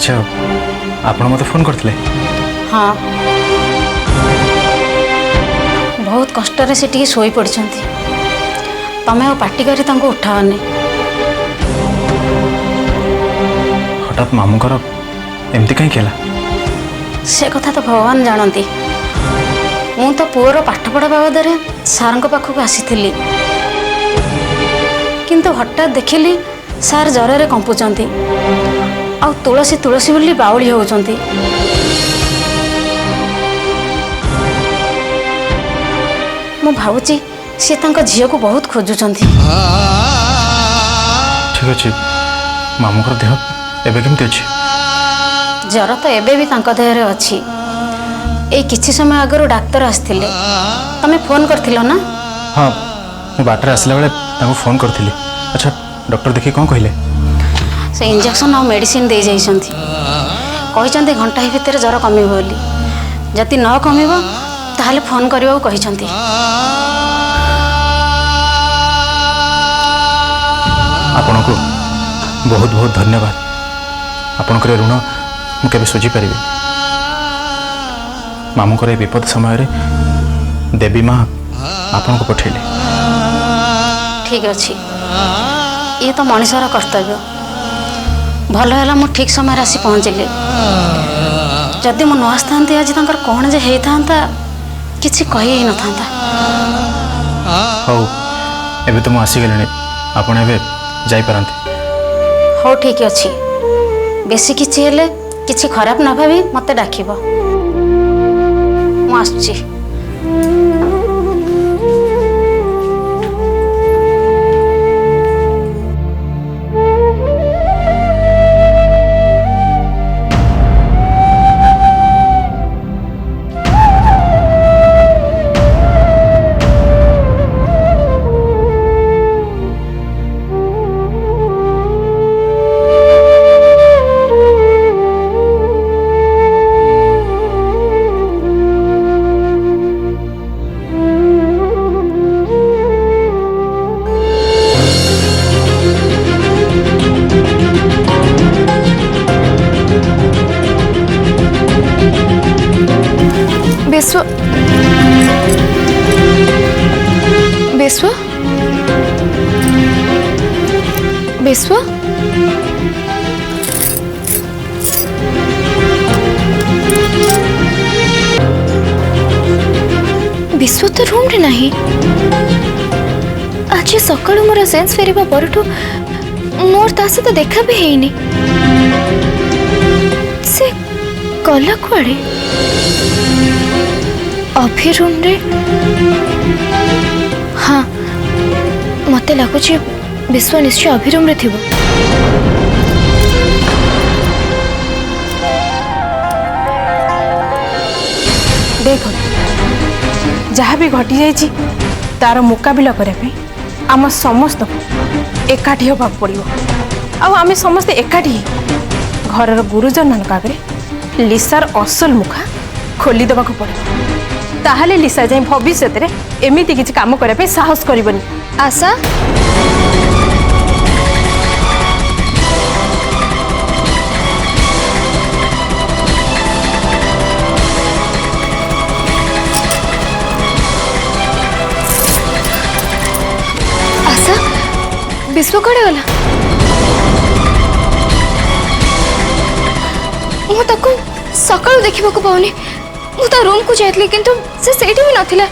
अच्छा आपण मत फोन करते? हाँ बहुत कष्ट से टी शोई पड़छंती तमें आ पार्टी करी उठाओनी। हठात मामूकर एमती कहीं केला? से कथा तो भगवान जानती। मु तो पुअर पाठपढ़ा बाबद सार पाखक आसी किंतु हठात देखिली सार जर कंपुचंती आ तुलसी तुलसी बोली बाउली होचंती। मु भावुची सी झील को बहुत खोजुचंती। ठीक अच्छे मामूकर देह एबे केमती अछि? जर तो एबे भी तांको देहरे अछि। ए किछि समय आगरो डाक्टर आस्थिले तमे फोन करथिलो ना? हाँ मु बाटर आसला बेले तांको फोन करथिली। अच्छा डॉक्टर देखि कोन कहले? से इंजेक्शन और मेडिसिन दे जाइछंती कहिछंती घंटा ही भितर जर कमिबो बोली जति न कमिबो ताहले फोन करिवो कहिछंती। आपनको बहुत बहुत धन्यवाद। आपनकर ऋण मु केबे सुझी पारिबे। मामूकर विपद समय रे देवी माँ आपनको पठेले। ठीक अच्छी ये तो मनुष्यर कर्तव्य। भल है मु ठीक समय आसी पहुँचली। जदि मु न आसता आज तंकर कौन जे होता किसी कही ही न था। हौ एबे तो मु आसीगले आपण एबे जाई पारंती। हो ठीक अच्छी बेसी किछि हेले किछि खराब न भावी मते डाकिबो। मु आसुची। विश्व विश्व विश्व विश्व तो रूम रे नहीं। आज सकाळु मोर सेंस फेरिबा परठू मोर ता सहित देखा भी हेइनी। से गला कुआड़े? अभी रूम रे? हाँ मते लगुच विश्व निश्चय अभी रूम रे थिबो। देख जहाँ भी घटी जाइए तार मुकाबिला करने आम समस्त एकाठी होगा पड़ो। आम समस्ते एकाठी घर गुरुजन आगे लिसार असल मुखा खोली देवा पड़े। ताहले लिसा जाए भविष्य में एमती किसी काम करने साहस करबनी। आशा आशा विश्व कड़े गला? मु ताको सकाळु देखिबा को पाउनी। मु ता रूम को जाइतली किंतु से सेठी भी नथिला।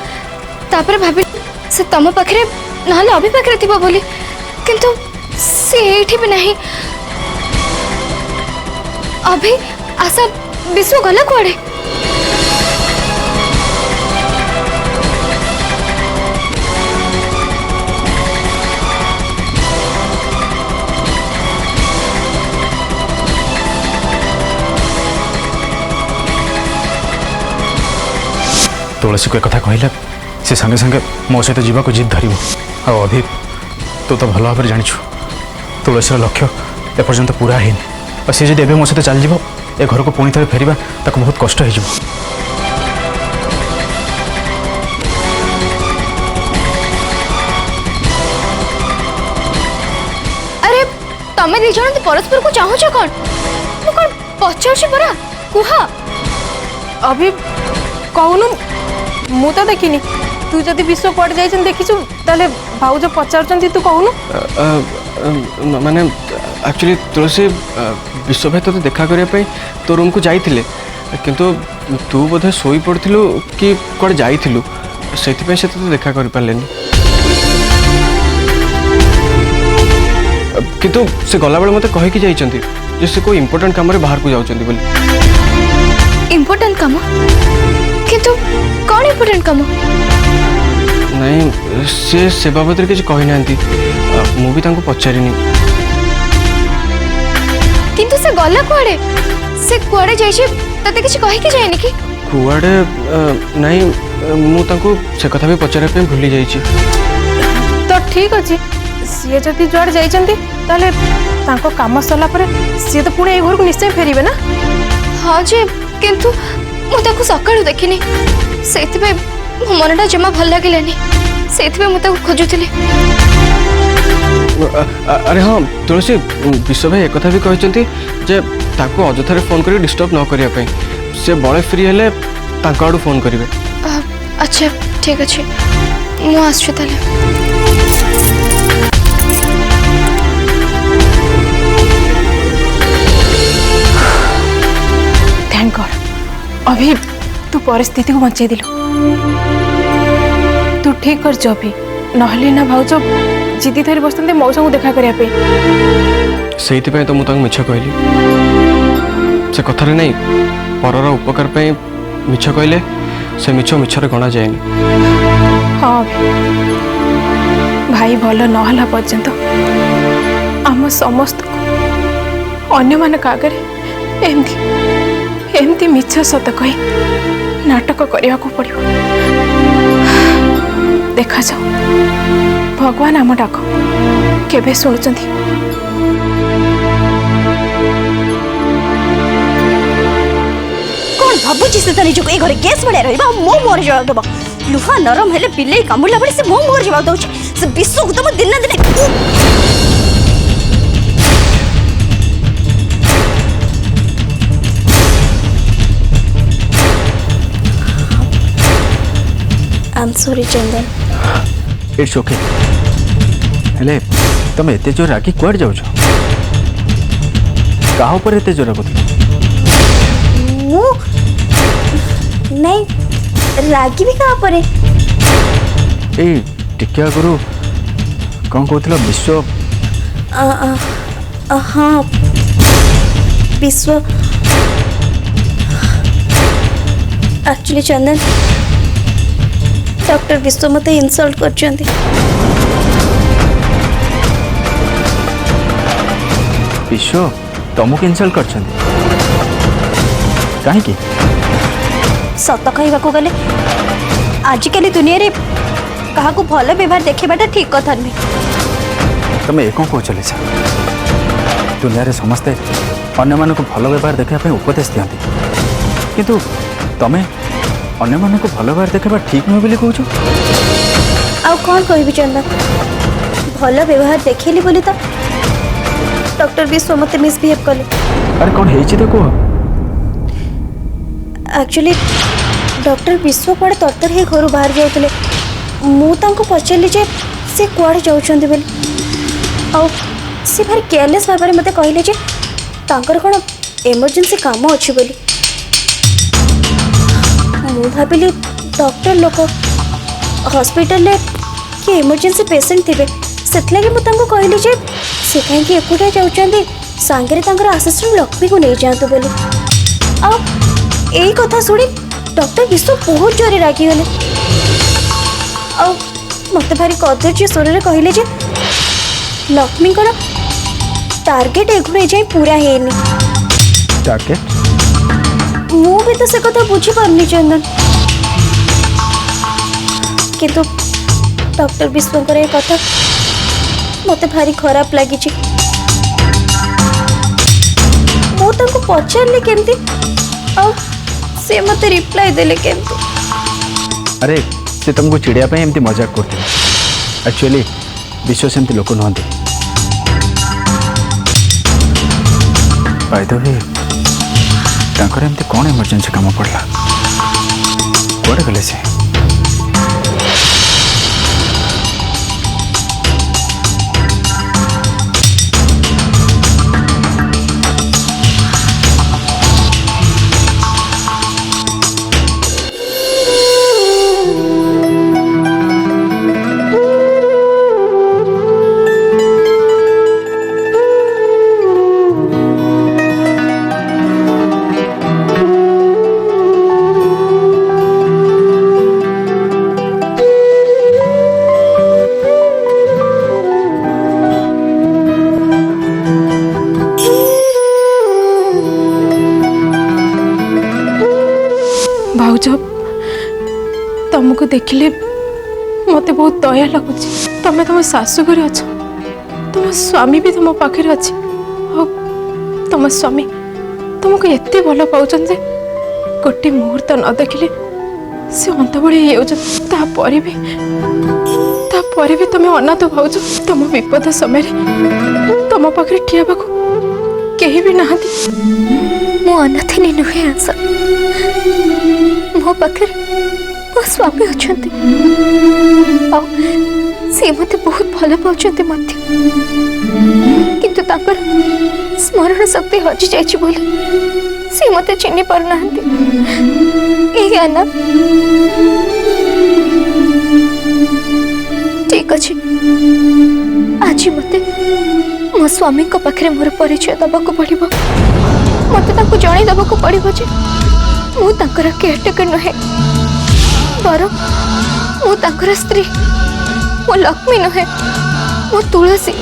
तापर भाबी से तम पाखरे नहले अभी पाखरे थिबा बोली किंतु से एठी भी नहीं। अभी आशा विश्व गला कुआड़े? तुलसी को एक कथा कहला से संगे संगे मो सहित जीवा को जिद धरिव। आ अभी तू तो भल भाव जानी तुलसीर लक्ष्य एपर्यंत पूरा है। और सी जब मो सहित चल जाव ए घर को पुणी थे फेरवा ताको बहुत कष्ट हो। अरे तमें दी जण परस्पर को चाहूच कौन? पचार परा कुह अभी कहूनु मु तो देखिनी तू जदि विश्व कुआडे जाइछन देखिछु ताले भाउज पचारुचंती तू कहूनु माने एक्चुअली तुलसी विश्व भाई तो देखा करने पे तो रूम को जाइथिले किंतु तू बोधे सोई पड़थिलु कि कोड जाइथिलु सेति पे से तो देखा कर पालेनी किंतु से गला बेले मते कहि कि जाइचंती जे से कोई इंपोर्टेंट काम रे बाहर को जाउचंती बोली इम्पोर्टेंट काम किंतु कौन इम्पोर्टेंट काम नहीं से बाबद किसी कही ना मु भी तांको पचारिनी किंतु से गला कुआडे से कुआडे जाइछे तते किछि कहि कि जायनी कि कुआडे नहीं मु तांको से कथा भी पचारे पे भूली जाइछि तो ठीक अछि सी जदि जुआड़े जाइछंती ताले तांको काम सरला परे सी तो पुणे ए घर को निश्चय फेरिबे ना हाँ जे किंतु मु ताको सकाळु देखिनी सेति पे मनटा जमा भल लागिलानी सेति पे मु ताको खोजुथिली अरे हाँ तुलसी विश्व भाई एक कथा भी कहते जे ताको अजथारे फोन कर डिस्टर्ब न करिया पे से बड़े फ्री हेले ताको आडू फोन करिवे अच्छा ठीक अच्छे मु आसछु ताले थैंक गॉड अभी तू परिस्थिति को बचाई दिलु तू ठीक कर जो भी नहले ना भाउज जिद्दी धरी बसते मौसा को देखा करिया पे सेति पे तो मु ताको मिछ कहली से कथारे नहीं परर उपकार पे मिछ कहले से मिछ मिछरे गणा जाएनी हाँ भाई भल नहला पर्यंत आम समस्त अन्य मान आगे एमती मिछ सत कही नाटक करने को पड़ो देखा जाओ भगवान आम डाक केबे शुणुचंती कौन भाबुची से तनी जो ए घरे गैस बडे रहबा मो मोर जवाब दबा लुहा नरम हेले बिल्ले कामुला बडे से मो मोर जवाब दउछ से विश्व को तो दिन ना दिन I am sorry Chandan it's okay हेले तुम एते जोर रागी कुआड जाउछ काहा ऊपर एते जोर रागो मु नहीं रागी भी कहाँ पर ए टिकिया गुरु कौन कहथिला विश्व हाँ विश्व एक्चुअली चंदन डॉक्टर विश्व मते इंसल्ट करछंती विश्व तुमको इनसल्ट करछंती काहे की सत कहवाक गले आजिकल दुनिया रे कहा को भल व्यवहार देखेबाटा ठीक कथा नुहे तुम एक कौन चले दुनिया रे समस्ते अन्य मानक भल व्यवहार देखा उपदेश दियंती किंतु तमें अन्य मानक भल व्यवहार देखा ठीक नुहे बोली कहूछ आउ कौन कहबी चंदन भल व्यवहार देखिली बोली तो डॉक्टर विश्व मते मिसबिहेव कले अरे कौन हेछि तो कह एक्चुअली डॉक्टर विश्व कुआड़े तरतर हे घर बाहर जाउतले मु तांको पचारली जे से कुआड़े जाउछंती बोली आउ से भारी केयरलेस भाव मते कहले जे तांकर कोन इमरजेंसी काम अछि बोली मु भाबिली डॉक्टर लोक हॉस्पिटल ले कि इमरजेंसी पेशेंट थिबे सेतलागे मु तांको कहली जे से काहे कि एकुटा जाउछंती सांगरे तांकर असिस्टेंट लक्ष्मी को नै जातु बोली आ एई कथा सुनी डॉक्टर विश्व बहुत जोरे रागी गले आ मते भारी कदर्य स्वर कहले जे लक्ष्मी को टार्गेट एगुड़े जाए पूरा हेनी टार्गेट मु भी तो से कथा बुझी पारनी चंदन किंतु डॉक्टर विश्व कथा मते भारी खराब लगी मु तांको पचारली केमती आ से मते रिप्लाई देले केमती अरे से तुमको चिड़िया पे एमती मजाक करते एक्चुअली विश्व सेमती लोक नुहंती बाय द वे तांकर एमती कौन इमरजेंसी काम पड़ला कुआडे गले से भाउज तुमको देखिले मते बहुत दया लगुच तमें तुम शाशु घर अछ तुम स्वामी भी तुम पाखे अच्छे तुम स्वामी तुमको एत भल पाँच जे गोटे मुहूर्त न देखिले से अंतबड़ी भी तुम अनाथ भाउज तुम विपद समय तुम पाखे ठिया कहीं भी नहांती मो अनाथिनी नुहे आंसर मो पाखे मो स्वामी अच्छा सी मत बहुत भल पाँच किंतु ताकर स्मरण शक्ति हजि जाइछि बोली सी मत चिन्ह पार ना ठीक अच्छे आज मते मो स्वामी को पाखे मोर परिचय दबाक पड़ो मत जन दबाक पड़ो जे मु तांकर केयरटेकर नुहे बर मु तांकर स्त्री मो लक्ष्मी नुहे मो तुलसी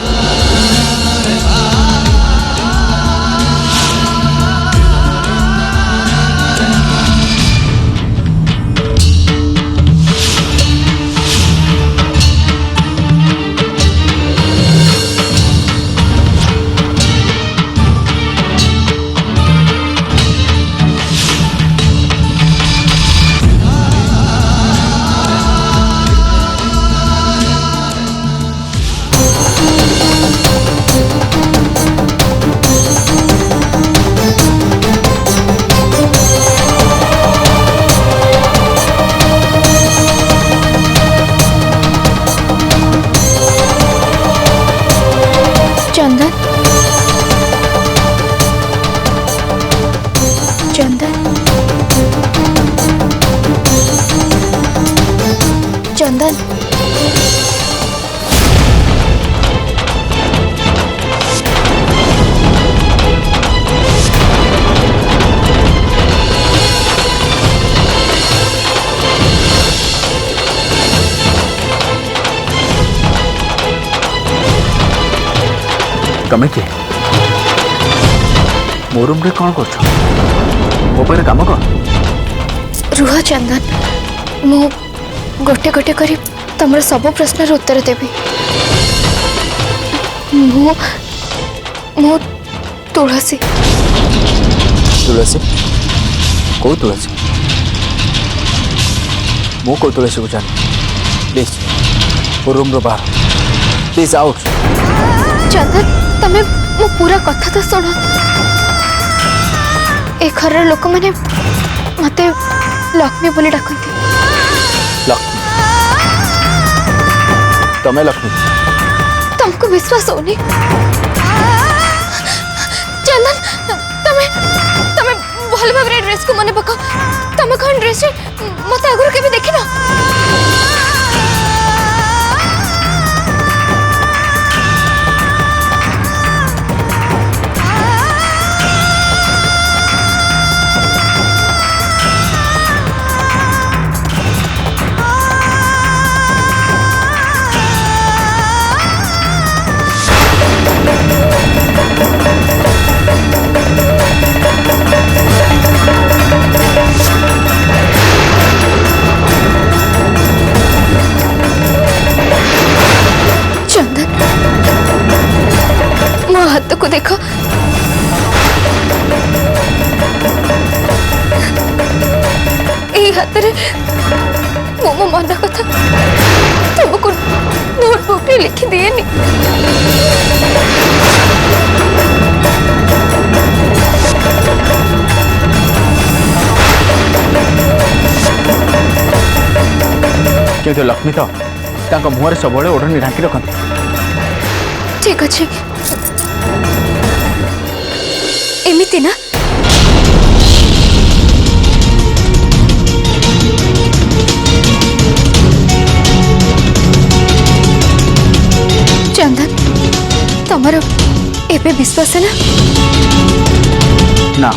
चंदन चंदन चंदन तमें किए मो रूम रे कौन कर मो पाखे कम कौन रुह चंदन मु गोटे गोटे करी तुम सब प्रश्न उत्तर देवी मु तुलसी तुलसी कौ तुलसी मो कौ तुलसी को जान प्लीज मो रूम रो बाहर प्लीज आउट चंदन तमें मो पूरा कथा तो सुन ए घर लोक मैंने मत लक्ष्मी बोली डाकती लक्ष्मी तमें लक्ष्मी तुमको विश्वास होनी चंदन तमें तमें भल भाव ड्रेस को मन पकाओ तमें कौन ड्रेस मत आगुरी केबे देखिन हाथ को देखो यही हाथ रे मो मन कथा तुमको नोटबुक रे लिखी दिए नी किंतु लक्ष्मी तो मुहर सब ओढ़नी ढांकी रखती। ठीक अच्छे एमती ना चंदन तमर एबे विश्वास है ना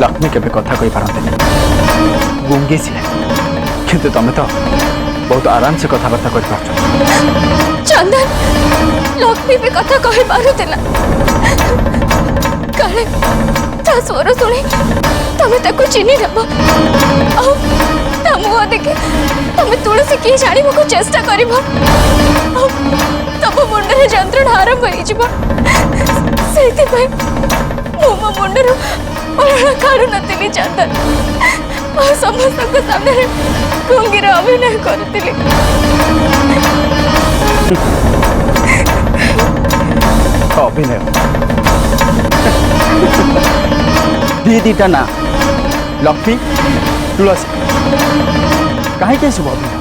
लक्ष्मी केबे कथा कही पारते गुंगी सी किंतु तमें तो बहुत आराम से कथबार्ता कर पार। चंदन लक्ष्मी भी कथा कही पारुला काले ता स्वर शुणी तमें ताको चिन्ह नब मुह देखे तमें तुलसी किए जाना को चेष्टा कर तम मुंडे जंत्रणा आरंभ हो मो मुंडर काढ़ु नी चंदन समस्त सामने गुंगीर अभिनय करुली अभिनय दीटा ना लक्ष्मी तुलसी कहीं सब अभिनय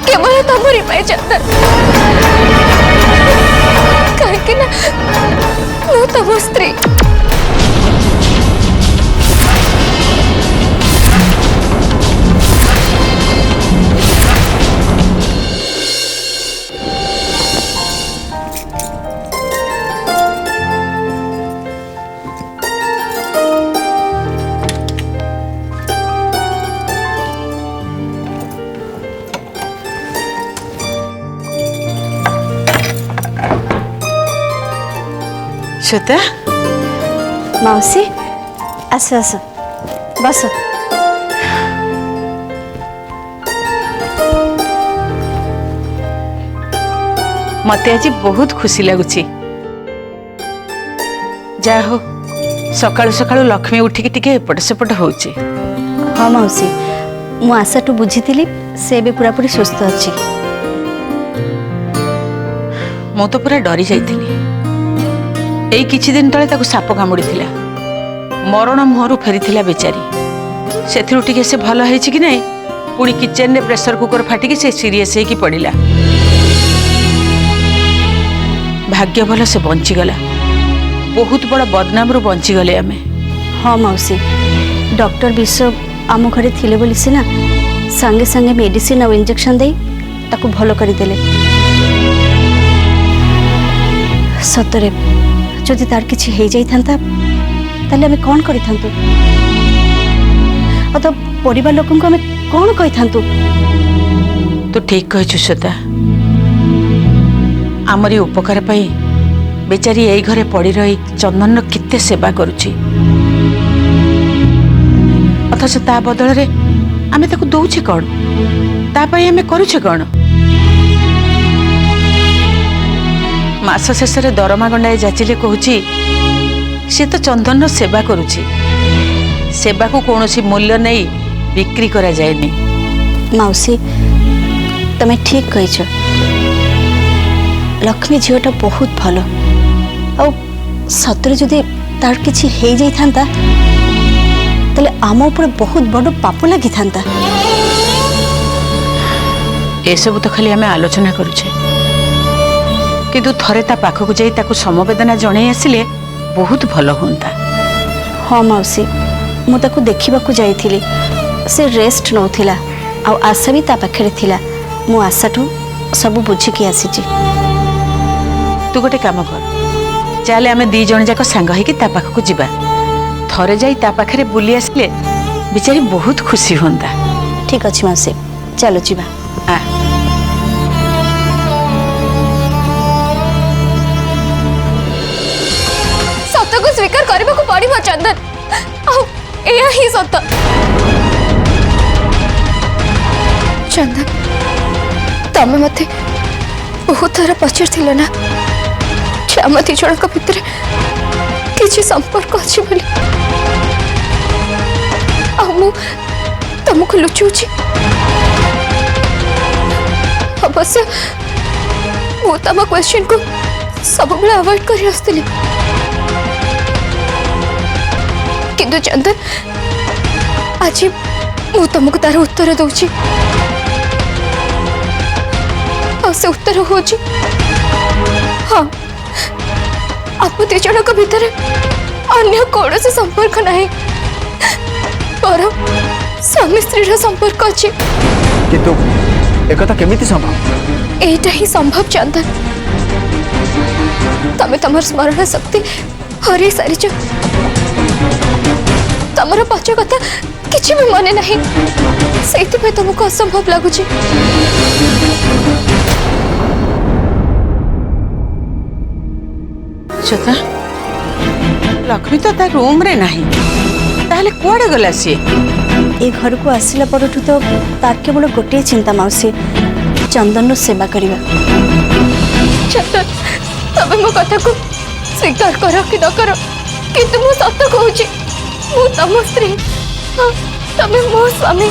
केवल तमरी पाई चंदन कहीं मु तम स्त्री श्वेता मौसी आस आस बस मते आज बहुत खुशी लगुच जा हो सकाळु सकाळु लक्ष्मी उठिकी टिके एपट सेपट होउची। हाँ मौसी मु आशाठू बुझी से भी पूरापूरी सुस्थ अच्छी। मु तो पूरा डरी जाइथिली एई किछि दिन तले ताकू साप कामुड़ी थिला मरण मुहरु फेरीथिला बेचारी सेथिरु टिके से भल हेछि कि नै पुणी किचन रे प्रेशर कुकर फाटिकी से सीरियस हेकी पड़िला भाग्य भल से बंचीगला बहुत बड़ा बदनाम रु बंचीगले आमे। हाँ मौसी डॉक्टर विश्व आम घरे थिले बोली सिना संगे संगे मेडिसिन और इंजेक्शन दे ताकू भल करदेले। सतरे जदि तार किछि हे जाई थांता ताले हमें कौन करि थांतु अत परिवार लोकन को हमें कौन कहि थांतु। तो ठीक कहछु श्वेता आमरी उपकार पाई बेचारी एई घरे पड़ी रही चंदन केते सेवा करुची अथच ता बदल रे आमे ताकू दउछे कोन ता पाई आमे करूछे कोन। मास शेष दरमा गंडाए जाचिले कहूची से तो चंदन सेवा करुची सेवा को कौनसी मूल्य नहीं बिक्री करा जाएनी। मौसी तमें ठीक कहीच लक्ष्मी झीटा बहुत भल आ सतरे जदि तार किछि हे जाई थांता तले आम ऊपर बहुत बड़ पाप लगी थांता। ए सब तो खाली आमे आलोचना करूछे किंतु थरे ता पाखक जाई ताकू समवेदना जणे आसिले बहुत भल होंता। हाँ मौसी मु ताकू देखिबाकू जाइथिली से रेस्ट नौथिला आ आशा भी ता पाखरे थिला मु आशाठू सब बुझिकी आसीची। तू गोटे काम कर चले आमे दी जण जाक सांग होइकी ता पाखक जिबा थरे जाई ता पाखरे बुली आसिले बिचारी बहुत खुशी होंता। ठीक अछि मौसी चलो जिबा। आ सत को स्वीकार करबा को पड़िबो चंदन आ एया ही सत। चंदन तमे मते बहुत थर पचार थिलो ना आम दी जन भितर किसी संपर्क अच्छी बोली तुमको लुचुची अवश्य मु तम क्वेश्चन को सब बेले अवॉइड कर आसली किंतु चंदन आज ମୁଁ ତମକୁ ତାର ଉତ୍ତର ଦଉଛି ଆଉ ସେ ଉତ୍ତର ହଉଛି ହଁ ଆମ ଦି ଜଣଙ୍କ ଭିତରେ ଅନ୍ୟ କୌଣସି ସମ୍ପର୍କ ନାହିଁ ବରଂ ସ୍ୱାମୀ ସ୍ତ୍ରୀର ସମ୍ପର୍କ ଅଛି। କିନ୍ତୁ একথা কেমিতি সম্ভব? এইটা হি সম্ভব চন্দন। তুমি তোমার স্মরণ শক্তি হরাই সারিছ। তোমার পছ কথা কিছু বি মনে নাই, সেইপাই তোমাকে অসম্ভব লাগুছি। শ্বেতা, লক্ষ্মী তো তা রুম রে নাই, তাহলে কুয়াড়ে গলা সি? ए घर को आसला परठू तो तार केवल गोटे चिंता मौसी, चंदन सेवा करवा। चंदन, तबे मो कथा को स्वीकार करो कि न करो, किंतु मु सत्य कहूची, मु तम स्त्री, तबे मो स्वामी।